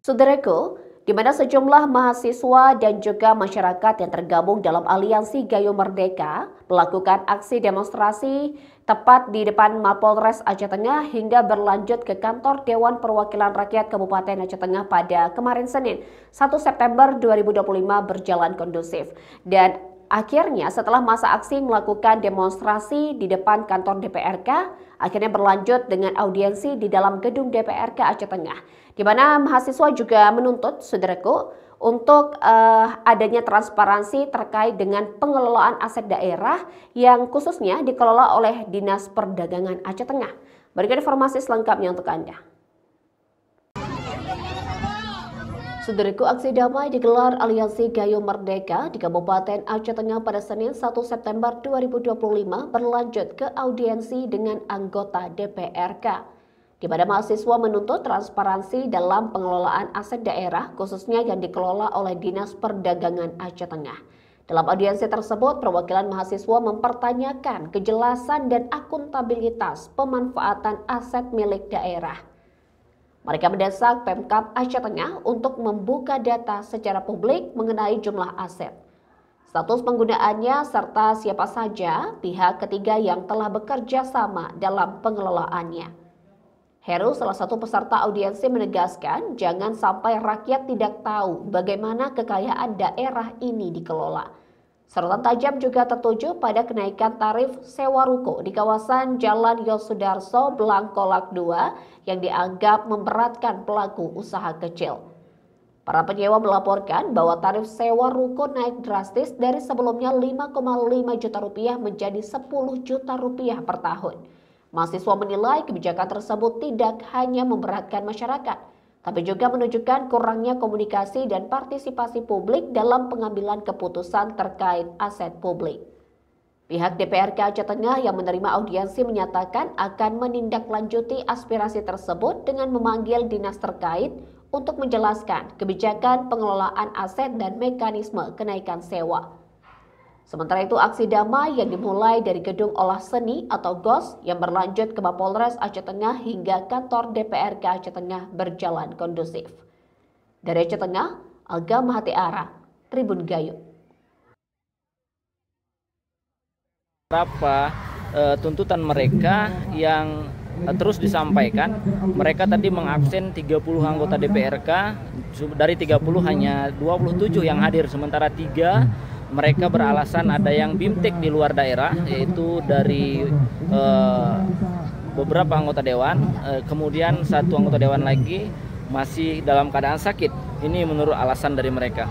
Saudaraku, di mana sejumlah mahasiswa dan juga masyarakat yang tergabung dalam Aliansi Gayo Merdeka melakukan aksi demonstrasi tepat di depan Mapolres Aceh Tengah hingga berlanjut ke kantor Dewan Perwakilan Rakyat Kabupaten Aceh Tengah pada kemarin Senin, 1 September 2025 berjalan kondusif. Dan akhirnya setelah masa aksi melakukan demonstrasi di depan kantor DPRK, akhirnya berlanjut dengan audiensi di dalam gedung DPRK Aceh Tengah, di mana mahasiswa juga menuntut, saudaraku, untuk adanya transparansi terkait dengan pengelolaan aset daerah yang khususnya dikelola oleh Dinas Perdagangan Aceh Tengah. Berikan informasi selengkapnya untuk Anda. Saudaraku, aksi damai digelar Aliansi Gayo Merdeka di Kabupaten Aceh Tengah pada Senin 1 September 2025 berlanjut ke audiensi dengan anggota DPRK, di mana mahasiswa menuntut transparansi dalam pengelolaan aset daerah khususnya yang dikelola oleh Dinas Perdagangan Aceh Tengah. Dalam audiensi tersebut, perwakilan mahasiswa mempertanyakan kejelasan dan akuntabilitas pemanfaatan aset milik daerah. Mereka mendesak Pemkab Aceh Tengah untuk membuka data secara publik mengenai jumlah aset, status penggunaannya, serta siapa saja pihak ketiga yang telah bekerja sama dalam pengelolaannya. Heru, salah satu peserta audiensi, menegaskan jangan sampai rakyat tidak tahu bagaimana kekayaan daerah ini dikelola. Sorotan tajam juga tertuju pada kenaikan tarif sewa ruko di kawasan Jalan Yosudarso Blangkolak 2 yang dianggap memberatkan pelaku usaha kecil. Para penyewa melaporkan bahwa tarif sewa ruko naik drastis dari sebelumnya 5,5 juta rupiah menjadi 10 juta rupiah per tahun. Mahasiswa menilai kebijakan tersebut tidak hanya memberatkan masyarakat, tapi juga menunjukkan kurangnya komunikasi dan partisipasi publik dalam pengambilan keputusan terkait aset publik. Pihak DPRK Aceh Tengah yang menerima audiensi menyatakan akan menindaklanjuti aspirasi tersebut dengan memanggil dinas terkait untuk menjelaskan kebijakan pengelolaan aset dan mekanisme kenaikan sewa. Sementara itu, aksi damai yang dimulai dari Gedung Olah Seni atau GOS yang berlanjut ke Mapolres Aceh Tengah hingga kantor DPRK Aceh Tengah berjalan kondusif. Dari Aceh Tengah, Alga Mahatiara, Tribun Gayo. Berapa tuntutan mereka yang terus disampaikan? Mereka tadi mengabsen 30 anggota DPRK, dari 30 hanya 27 yang hadir, sementara 3 mereka beralasan ada yang bimtek di luar daerah, yaitu dari beberapa anggota dewan, kemudian 1 anggota dewan lagi masih dalam keadaan sakit. Ini menurut alasan dari mereka.